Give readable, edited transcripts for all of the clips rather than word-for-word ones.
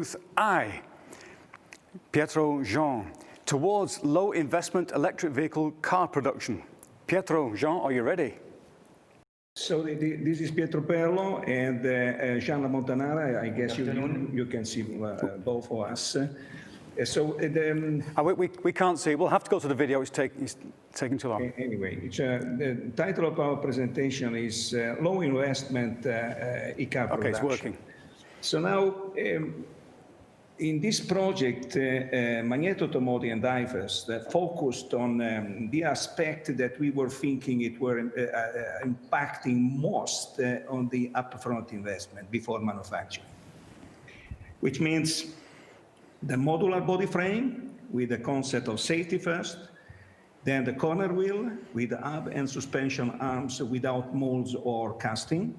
Booth I, Pietro Jean, towards low investment electric vehicle car production. Pietro, Jean, are you ready? So this is Pietro Perlo and Jean Lamontanara. I guess you can see both of us. We can't see. We'll have to go to the video. It's taking too long. Anyway, the title of our presentation is Low Investment e-car Production. Okay, it's working. So now, in this project, Magneto Automotive and IFEVS focused on the aspect that we were thinking it were impacting most on the upfront investment before manufacturing, which means the modular body frame with the concept of safety first, then the corner wheel with the hub and suspension arms without molds or casting.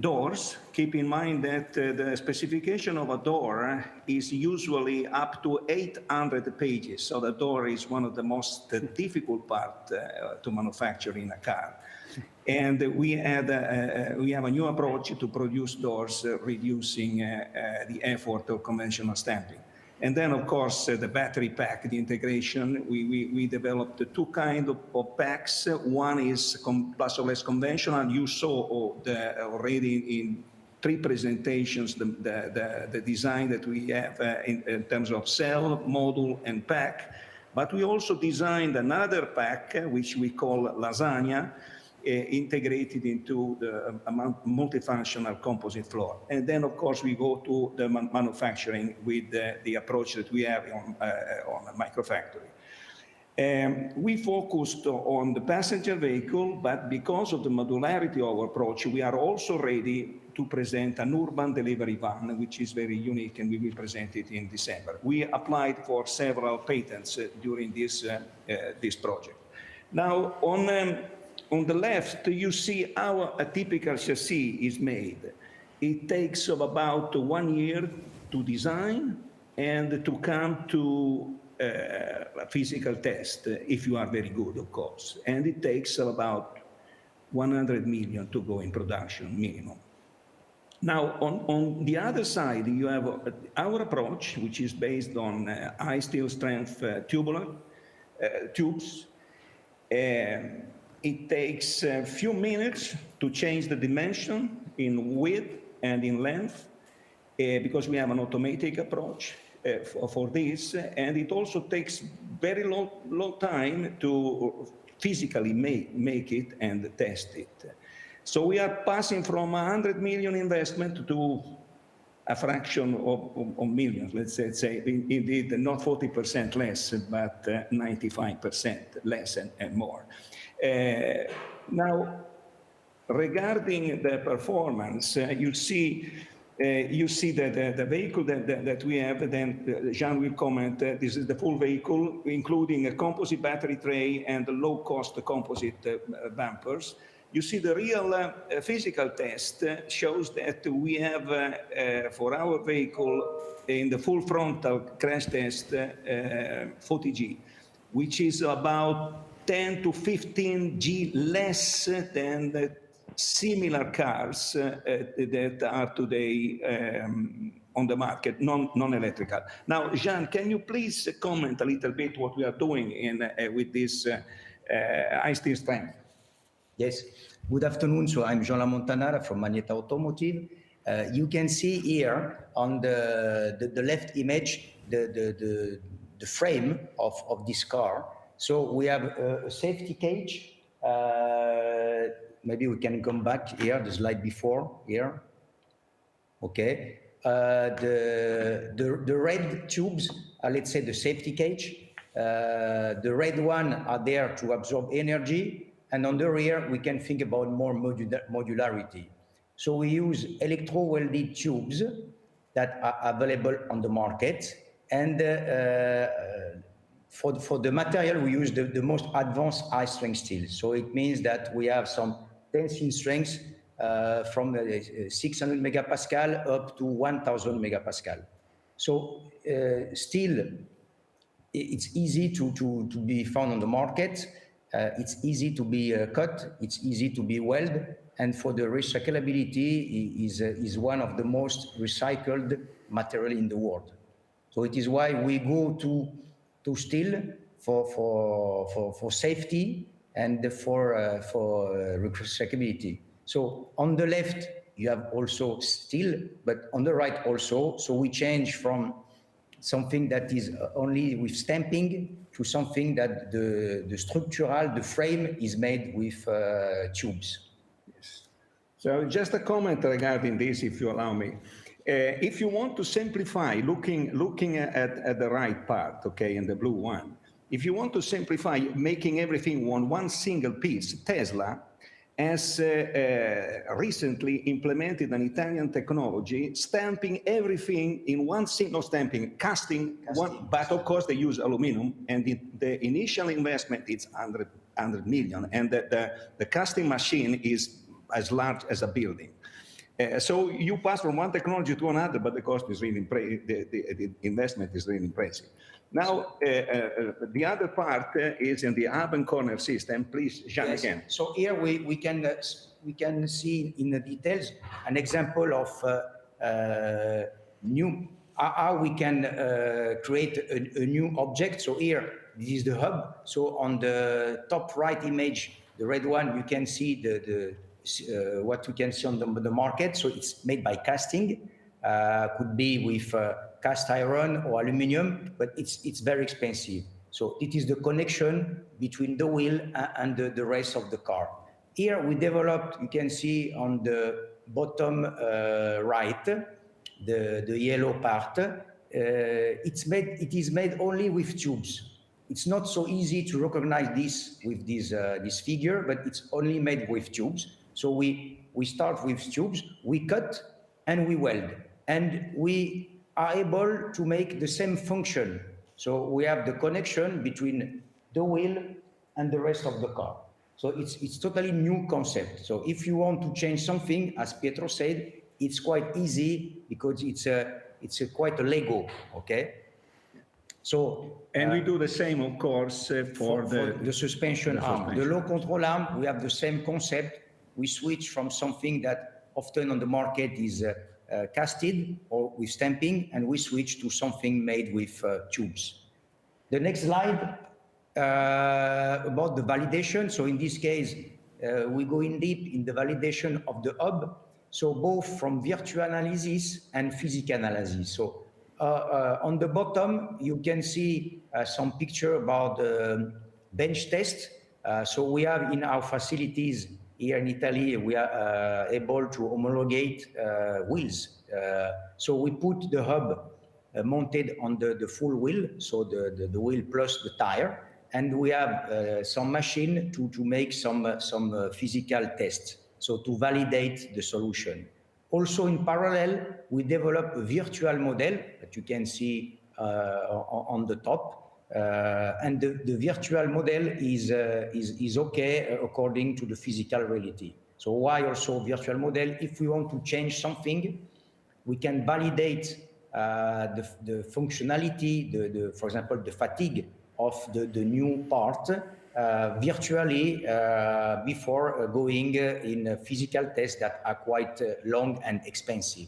Doors, keep in mind that the specification of a door is usually up to 800 pages. So the door is one of the most difficult parts to manufacture in a car. And we have a new approach to produce doors, reducing the effort of conventional stamping. And then, of course, the battery pack, the integration, we developed two kinds of packs. One is plus or less conventional. You saw already in 3 presentations the design that we have in terms of cell, module, and pack. But we also designed another pack, which we call lasagna, integrated into the multifunctional composite floor. And then, of course, we go to the manufacturing with the approach that we have on a microfactory. We focused on the passenger vehicle, but because of the modularity of our approach, we are also ready to present an urban delivery van, which is very unique, and we will present it in December. We applied for several patents during this project. Now, on the left, you see how a typical chassis is made. It takes about 1 year to design and to come to a physical test, if you are very good, of course. And it takes about 100 million to go in production, minimum. Now, on the other side, you have our approach, which is based on high steel strength tubular tubes. It takes a few minutes to change the dimension in width and in length because we have an automatic approach for this. And it also takes very long time to physically make it and test it. So we are passing from 100 million investment to a fraction of millions, let's say, indeed not 40% less, but 95% less and more. Now, regarding the performance, you see that the vehicle that we have, then Jean will comment, this is the full vehicle, including a composite battery tray and low-cost composite bumpers. You see the real physical test shows that we have, for our vehicle, in the full frontal crash test, 40G, which is about 10 to 15 G less than the similar cars that are today on the market, non-electrical. Now, Jean, can you please comment a little bit what we are doing with this high steel strength? Yes. Good afternoon. So I'm Jean Lamontanara from Magneto Automotive. You can see here on the left image the frame of this car. So we have a safety cage. Maybe we can come back here, the slide before here. Okay. The red tubes are, let's say, the safety cage. The red one are there to absorb energy. And on the rear, we can think about more modularity. So we use electro-welded tubes that are available on the market. And for the material, we use the most advanced high-strength steel. So it means that we have some tensile strengths from 600 megapascal up to 1,000 megapascal. So steel, it's easy to be found on the market. It's easy to be cut. It's easy to be welded. And for the recyclability is one of the most recycled material in the world. So it is why we go to steel for safety and for recyclability. So on the left, you have also steel, but on the right also. So we change from something that is only with stamping to something that the structural, the frame is made with tubes. Yes. So just a comment regarding this, if you allow me. If you want to simplify, looking at the right part, okay, in the blue one, if you want to simplify making everything on one single piece, Tesla has recently implemented an Italian technology, stamping everything in one single, stamping, casting one, but of course they use aluminum, and the initial investment is 100 million, and the casting machine is as large as a building. So you pass from one technology to another, but the cost is really the investment is really impressive. Now, the other part is in the hub and corner system. Please, Jean, yes. again. So here we can see in the details an example of how we can create a new object. So here, this is the hub. So on the top right image, the red one, you can see what we can see on the market. So it's made by casting, could be with cast iron or aluminum, but it's very expensive. So it is the connection between the wheel and the rest of the car. Here we developed, you can see on the bottom right, the yellow part. It is made only with tubes. It's not so easy to recognize this with this figure, but it's only made with tubes. So we start with tubes, we cut and we weld, and we are able to make the same function. So we have the connection between the wheel and the rest of the car. So it's totally new concept. So if you want to change something, as Pietro said, it's quite easy because it's quite a Lego, okay? So and we do the same, of course, for the suspension arm. The low control arm, we have the same concept. We switch from something that often on the market is casted or with stamping, and we switch to something made with tubes. The next slide about the validation. So in this case, we go in deep in the validation of the hub. So both from virtual analysis and physical analysis. So on the bottom, you can see some picture about the bench test. So we have in our facilities here in Italy, we are able to homologate wheels. So we put the hub mounted on the full wheel, so the wheel plus the tire, and we have some machine to make some physical tests, so to validate the solution. Also in parallel, we develop a virtual model that you can see on the top. And the virtual model is okay according to the physical reality. So why also virtual model? If we want to change something, we can validate the functionality, for example, the fatigue of the new part virtually before going in physical tests that are quite long and expensive.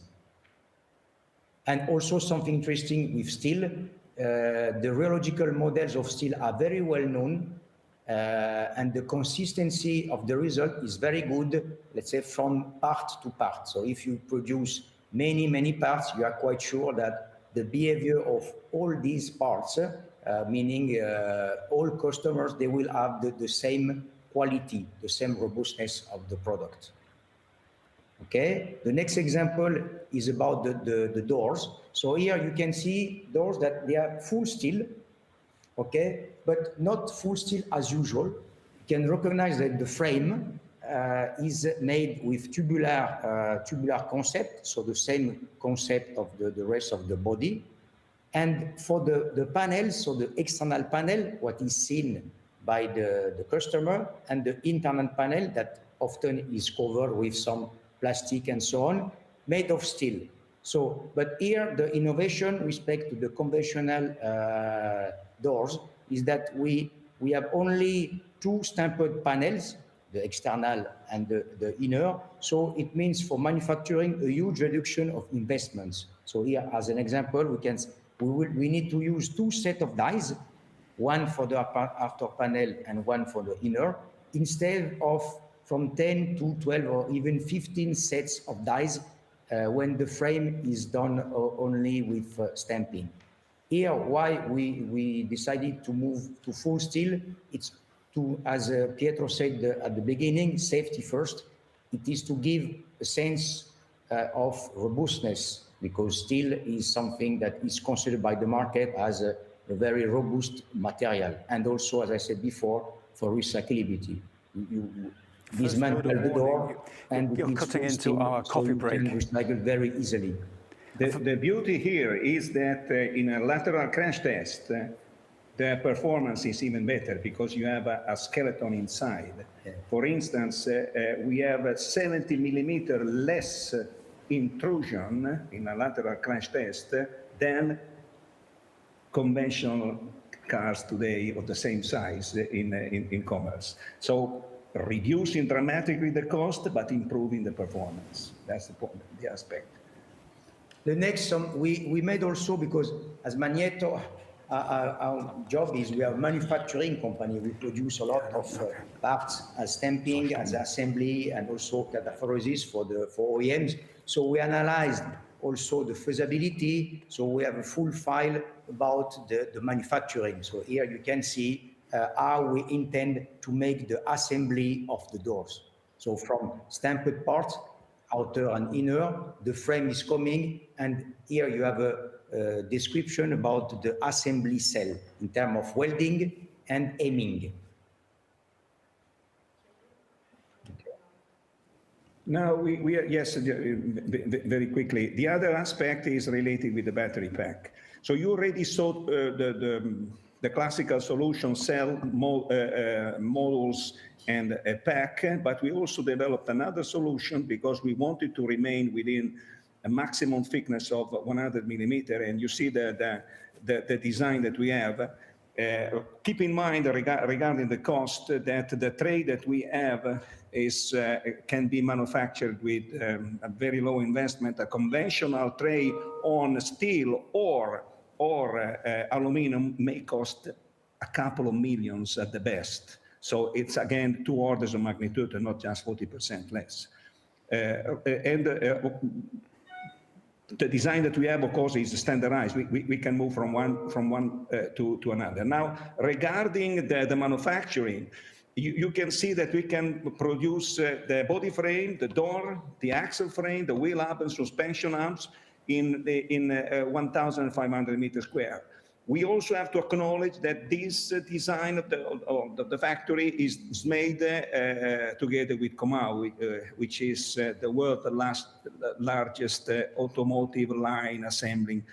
And also something interesting with steel, the rheological models of steel are very well known, and the consistency of the result is very good, let's say, from part to part. So if you produce many parts, you are quite sure that the behavior of all these parts, meaning all customers, they will have the same quality, the same robustness of the product. Okay, the next example is about the doors. So here you can see doors that they are full steel, okay, but not full steel as usual. You can recognize that the frame is made with tubular concept, so the same concept of the rest of the body. And for the panels, so the external panel, what is seen by the customer, and the internal panel that often is covered with some plastic and so on, made of steel. So, but here the innovation with respect to the conventional doors is that we have only two stamped panels the external and the inner. So it means for manufacturing a huge reduction of investments. So here, as an example, we need to use 2 sets of dies, one for the outer panel and one for the inner, instead of from 10 to 12 or even 15 sets of dies when the frame is done only with stamping. Here, why we decided to move to full steel, it's to, as Pietro said at the beginning, safety first. It is to give a sense of robustness, because steel is something that is considered by the market as a very robust material, and also, as I said before, for recyclability. You dismantle the door, and you're cutting into our coffee break. You can recycle very easily. The beauty here is that in a lateral crash test, the performance is even better because you have a skeleton inside. Yeah. For instance, we have 70 millimeter less intrusion in a lateral crash test than conventional cars today of the same size in commerce. So reducing dramatically the cost, but improving the performance. That's the aspect. The next, we made also, because as Magneto, our job is we are a manufacturing company. We produce a lot of parts as stamping, as assembly, and also cataphoresis for OEMs. So we analyzed also the feasibility. So we have a full file about the manufacturing. So here you can see how we intend to make the assembly of the doors. So from stamped parts, outer and inner, the frame is coming, and here you have a description about the assembly cell in terms of welding and aiming. Now, yes, very quickly. The other aspect is related with the battery pack. So you already saw the classical solution, cell, modules, and a pack, but we also developed another solution because we wanted to remain within a maximum thickness of 100 millimeter, and you see the design that we have. Keep in mind regarding the cost that the tray that we have can be manufactured with a very low investment. A conventional tray on steel or aluminum may cost a couple of millions at the best. So it's, again, 2 orders of magnitude and not just 40% less. The design that we have, of course, is standardized. We can move from one to another. Now, regarding the manufacturing, you can see that we can produce the body frame, the door, the axle frame, the wheel hub, and suspension arms in 1,500 meters square. We also have to acknowledge that this design of the factory is made together with Comau, which is the world's largest automotive line assembling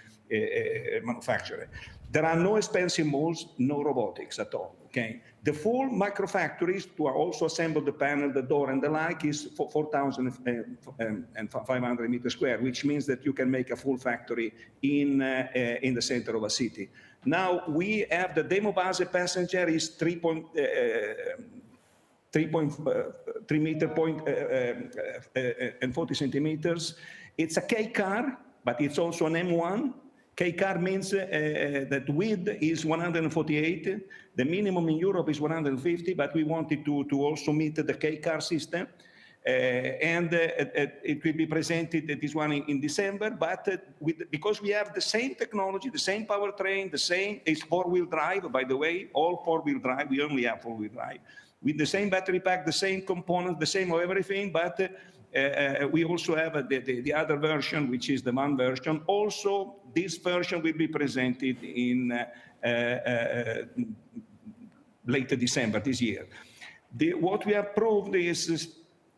manufacturer. There are no expensive molds, no robotics at all. Okay, the full microfactories to also assemble the panel, the door, and the like is 4,500 meters square, which means that you can make a full factory in the center of a city. Now we have the DEMOBASE passenger is 3.3 meter and 40 centimeters. It's a K car, but it's also an M1. K car means that width is 148. The minimum in Europe is 150, but we wanted to also meet the K car system. It will be presented, this one in December, but because we have the same technology, the same powertrain, the same, it's 4-wheel drive, by the way, all 4-wheel drive, we only have 4-wheel drive, with the same battery pack, the same components, the same of everything, but we also have the other version, which is the MAN version. Also, this version will be presented in later December this year. What we have proved is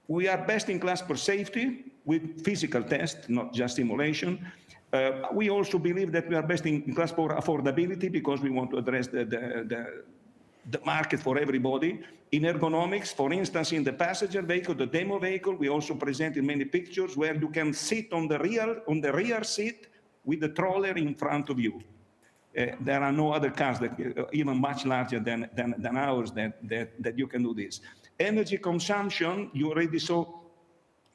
we are best in class for safety with physical tests, not just simulation. We also believe that we are best in class for affordability because we want to address the market for everybody. In ergonomics, for instance, in the passenger vehicle, the demo vehicle, we also presented many pictures where you can sit on the rear seat with the troller in front of you. There are no other cars that even much larger than ours that you can do this. Energy consumption, you already saw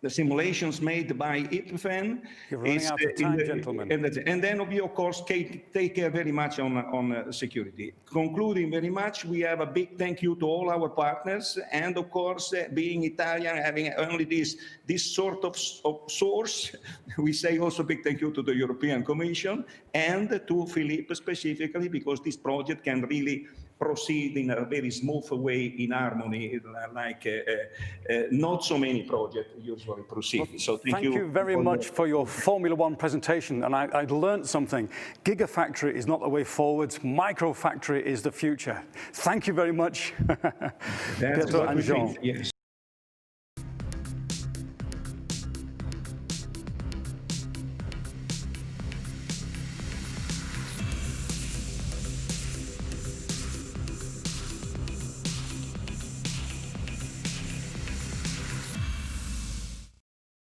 the simulations made by IFEVS. You're running out of time, gentlemen. And then we, of course, take care very much on security. Concluding very much, we have a big thank you to all our partners. And, of course, being Italian, having only this sort of source, we say also big thank you to the European Commission and to Philippe specifically, because this project can really proceed in a very smooth way, in harmony, like not so many projects usually proceed. Well, so thank you very much for your Formula One presentation, and I learned something. Gigafactory is not the way forwards, microfactory is the future. Thank you very much, Pietro and Jean. Yes.